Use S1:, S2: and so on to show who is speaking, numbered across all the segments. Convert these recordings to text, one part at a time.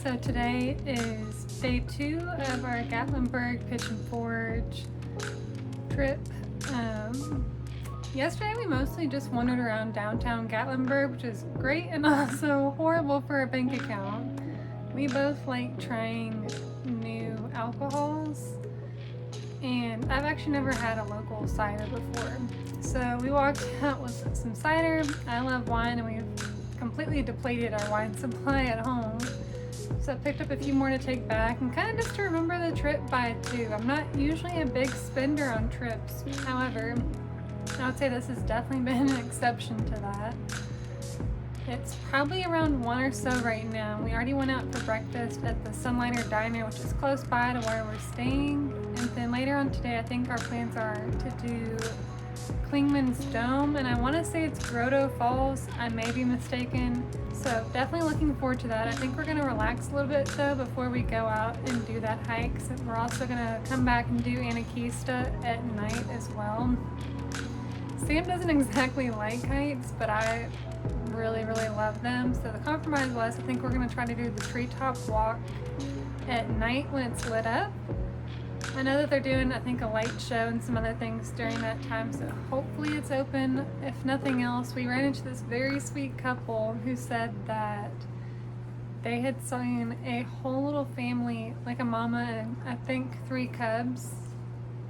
S1: So today is day 2 of our Gatlinburg Pitch and Forge trip. Yesterday we mostly just wandered around downtown Gatlinburg, which is great and also horrible for a bank account. We both like trying new alcohols, and I've actually never had a local cider before. So we walked out with some cider. I love wine, and we've completely depleted our wine supply at home. So I picked up a few more to take back and kind of just to remember the trip by too. I'm not usually a big spender on trips. However, I would say this has definitely been an exception to that. It's probably around 1 or so right now. We already went out for breakfast at the Sunlighter Diner, which is close by to where we're staying. And then later on today, I think our plans are to do Clingmans Dome, and I want to say it's Grotto Falls. I may be mistaken. So definitely looking forward to that. I think we're going to relax a little bit though before we go out and do that hike. So we're also going to come back and do Anakista at night as well. Sam doesn't exactly like heights, but I really love them. So the compromise was, I think we're going to try to do the Treetop walk at night when it's lit up. I know that they're doing, I think, a light show and some other things during that time, so hopefully it's open. If nothing else, we ran into this very sweet couple who said that they had seen a whole little family, like a mama and I think 3 cubs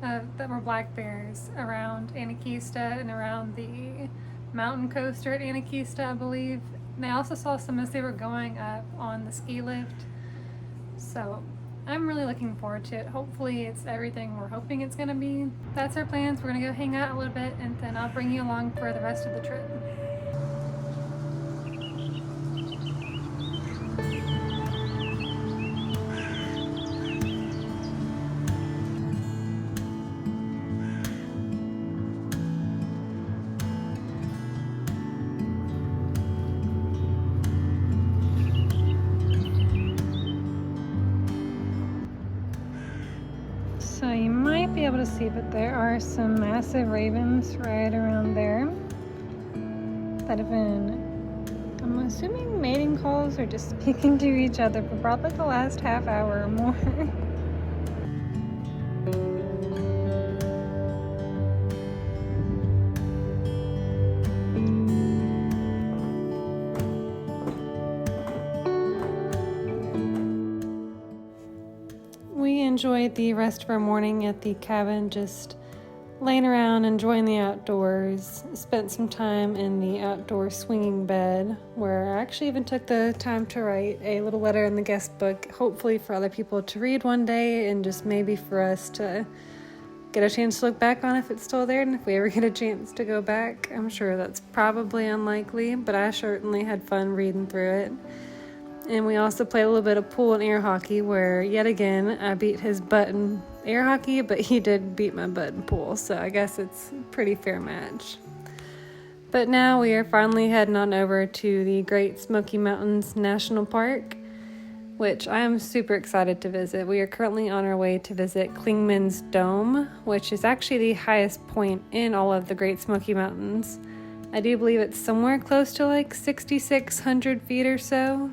S1: that were black bears around Anakista and around the mountain coaster at Anakista, I believe. And they also saw some as they were going up on the ski lift. So I'm really looking forward to it. Hopefully it's everything we're hoping it's going to be. That's our plans. We're going to go hang out a little bit, and then I'll bring you along for the rest of the trip. So you might be able to see, but there are some massive ravens right around there that have been, I'm assuming, mating calls or just speaking to each other for probably the last half hour or more. We enjoyed the rest of our morning at the cabin, just laying around, enjoying the outdoors. Spent some time in the outdoor swinging bed, where I actually even took the time to write a little letter in the guest book, hopefully for other people to read one day, and just maybe for us to get a chance to look back on if it's still there, and if we ever get a chance to go back. I'm sure that's probably unlikely, but I certainly had fun reading through it. And we also played a little bit of pool and air hockey, where yet again I beat his butt in air hockey, but he did beat my butt in pool, so I guess it's a pretty fair match. But now we are finally heading on over to the Great Smoky Mountains National Park, which I am super excited to visit. We are currently on our way to visit Clingmans Dome, which is actually the highest point in all of the Great Smoky Mountains. I do believe it's somewhere close to like 6,600 feet or so.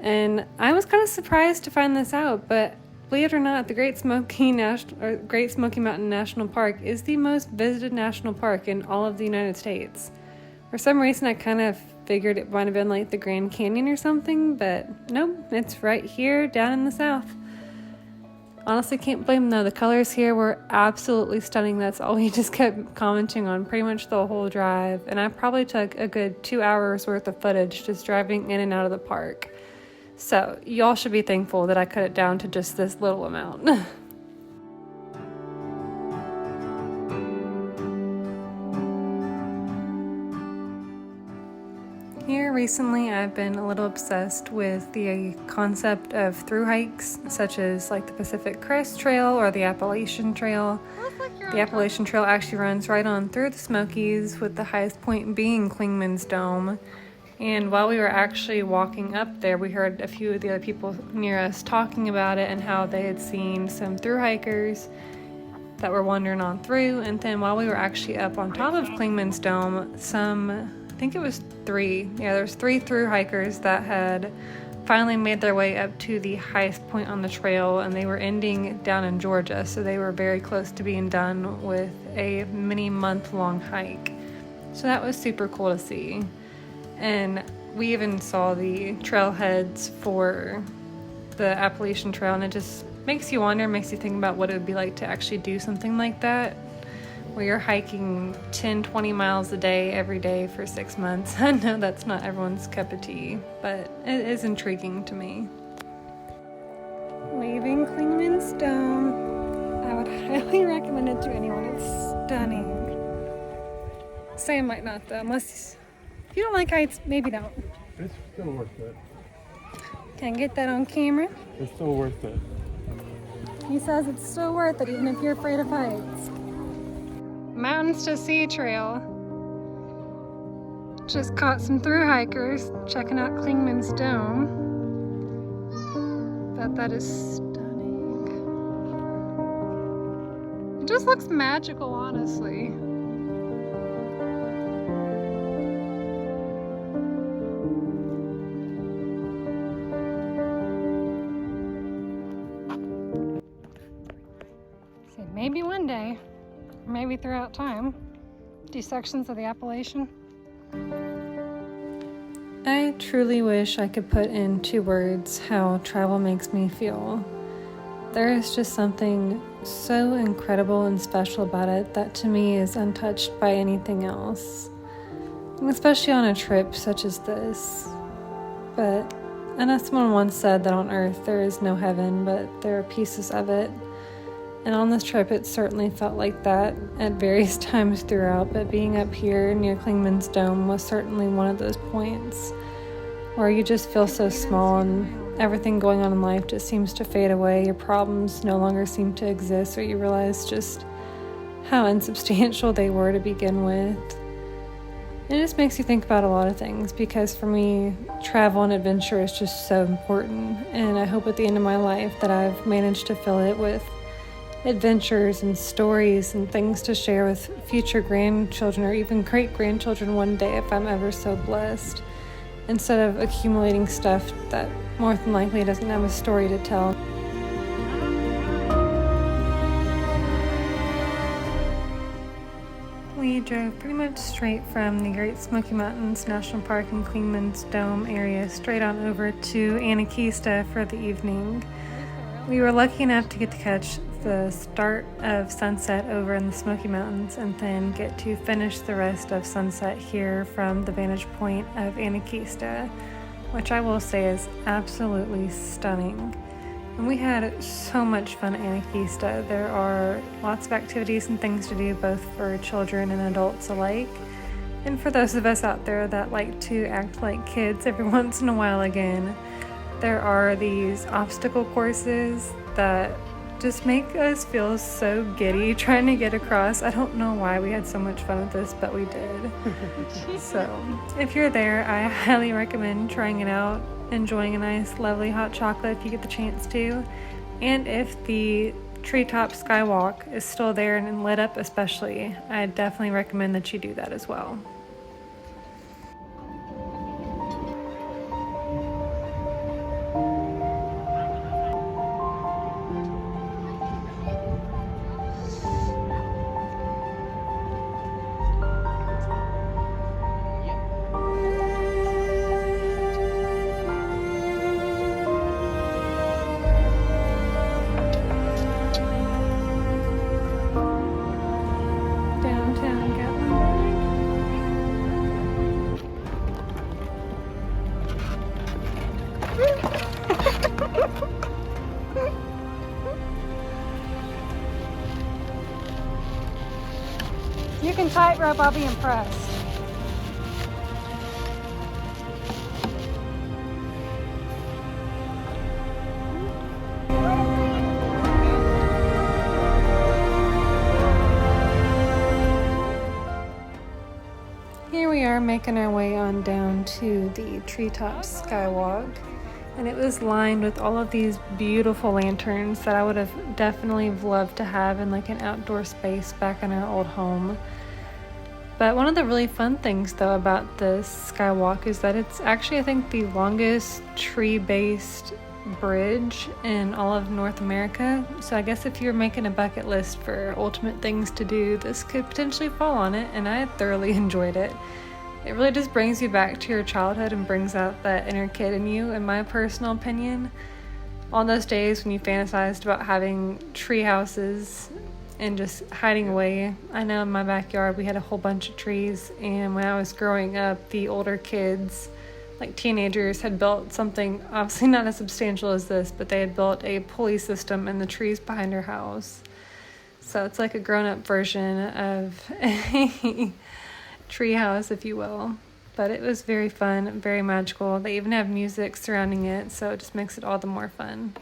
S1: And I was kind of surprised to find this out, but believe it or not, the Great Smoky Mountain National Park is the most visited national park in all of the United States. For some reason, I kind of figured it might have been like the Grand Canyon or something, but nope, it's right here down in the south. Honestly, can't blame them though. The colors here were absolutely stunning. That's all we just kept commenting on pretty much the whole drive, and I probably took a good 2 hours worth of footage just driving in and out of the park. So y'all should be thankful that I cut it down to just this little amount. Here recently I've been a little obsessed with the concept of thru hikes, such as like the Pacific Crest Trail or the Appalachian Trail. The Appalachian Trail actually runs right on through the Smokies, with the highest point being Clingmans Dome. And while we were actually walking up there, we heard a few of the other people near us talking about it and how they had seen some thru hikers that were wandering on through. And then while we were actually up on top of Clingman's Dome, I think it was 3. Yeah, there's 3 thru hikers that had finally made their way up to the highest point on the trail, and they were ending down in Georgia, so they were very close to being done with a many month-long hike. So that was super cool to see. And we even saw the trailheads for the Appalachian Trail, and it just makes you wonder, makes you think about what it would be like to actually do something like that, where you're hiking 10-20 miles a day every day for 6 months. I know that's not everyone's cup of tea, but it is intriguing to me. Leaving Clingmans Dome, I would highly recommend it to anyone. It's stunning. Sam might not though, unless if you don't like heights, maybe don't.
S2: It's still worth it.
S1: Can't get that on camera.
S2: It's still worth it.
S1: He says it's still worth it even if you're afraid of heights. Mountains to Sea Trail. Just caught some thru hikers checking out Clingmans Dome. But that is stunning. It just looks magical, honestly. See, maybe one day, or maybe throughout time, do sections of the Appalachian. I truly wish I could put into words how travel makes me feel. There is just something so incredible and special about it that to me is untouched by anything else. And especially on a trip such as this. But I know someone once said that on Earth there is no heaven, but there are pieces of it. And on this trip it certainly felt like that at various times throughout, but being up here near Clingmans Dome was certainly one of those points where you just feel so small and everything going on in life just seems to fade away. Your problems no longer seem to exist, or you realize just how insubstantial they were to begin with. It just makes you think about a lot of things, because for me, travel and adventure is just so important, and I hope at the end of my life that I've managed to fill it with adventures and stories and things to share with future grandchildren or even great-grandchildren one day if I'm ever so blessed, instead of accumulating stuff that more than likely doesn't have a story to tell. We drove pretty much straight from the Great Smoky Mountains National Park and Clingmans Dome area straight on over to Anakista for the evening. We were lucky enough to get to catch the start of sunset over in the Smoky Mountains and then get to finish the rest of sunset here from the vantage point of Anakista, which I will say is absolutely stunning. And we had so much fun at Anakista. There are lots of activities and things to do both for children and adults alike. And for those of us out there that like to act like kids every once in a while again, there are these obstacle courses that just make us feel so giddy trying to get across. I don't know why we had so much fun with this, but we did. So if you're there, I highly recommend trying it out, enjoying a nice lovely hot chocolate if you get the chance to. And if the Treetop skywalk is still there and lit up especially, I definitely recommend that you do that as well. You can tightrope, I'll be impressed. Here we are making our way on down to the Treetop skywalk, and it was lined with all of these beautiful lanterns that I would have definitely loved to have in like an outdoor space back in our old home. But one of the really fun things though about this skywalk is that it's actually, I think, the longest tree-based bridge in all of North America. So I guess if you're making a bucket list for ultimate things to do, this could potentially fall on it, and I thoroughly enjoyed it. It really just brings you back to your childhood and brings out that inner kid in you, in my personal opinion. On those days when you fantasized about having tree houses and just hiding away. I know in my backyard we had a whole bunch of trees, and when I was growing up, the older kids, like teenagers, had built something obviously not as substantial as this, but they had built a pulley system in the trees behind our house. So it's like a grown-up version of a tree house, if you will. But it was very fun, very magical. They even have music surrounding it, so it just makes it all the more fun.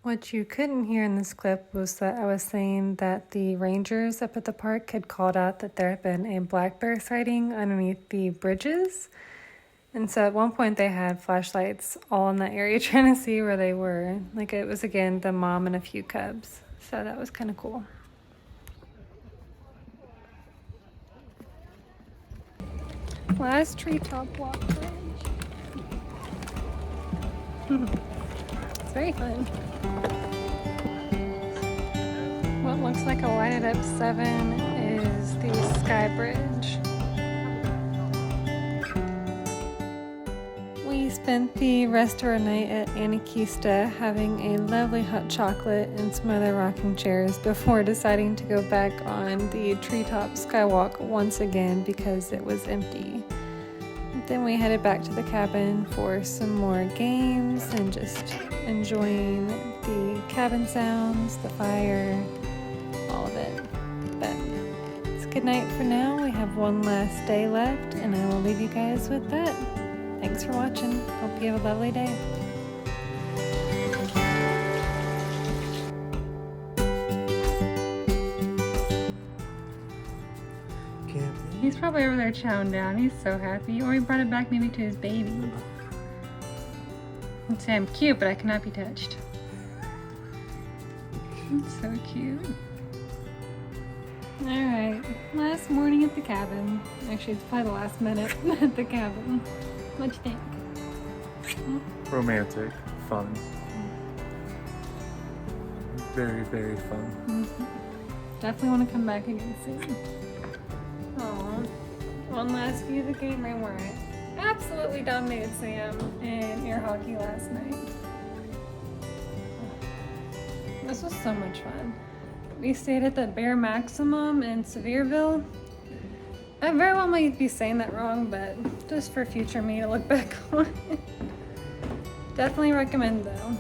S1: What you couldn't hear in this clip was that I was saying that the rangers up at the park had called out that there had been a black bear sighting underneath the bridges. And so at one point they had flashlights all in that area trying to see where they were. Like, it was, again, the mom and a few cubs. So that was kind of cool. Last treetop walk bridge. It's very fun. What looks like a lighted up 7 is the Sky Bridge. We spent the rest of our night at Anakista having a lovely hot chocolate and some other rocking chairs before deciding to go back on the Treetop skywalk once again because it was empty. Then we headed back to the cabin for some more games and just enjoying the cabin sounds, the fire, all of it. But it's good night for now. We have one last day left, and I will leave you guys with that. Thanks for watching. Hope you have a lovely day. He's probably over there chowing down. He's so happy. Or he brought it back maybe to his baby. I'd say I'm cute, but I cannot be touched. It's so cute. Alright, last morning at the cabin. Actually, it's probably the last minute at the cabin. What'd you think?
S2: Romantic, fun. Very, very fun.
S1: Mm-hmm. Definitely want to come back again soon. Aw, one last view of the game room where I absolutely dominated Sam in air hockey last night. This was so much fun. We stayed at the Bear Maximum in Sevierville. I very well might be saying that wrong, but just for future me to look back on. Definitely recommend though.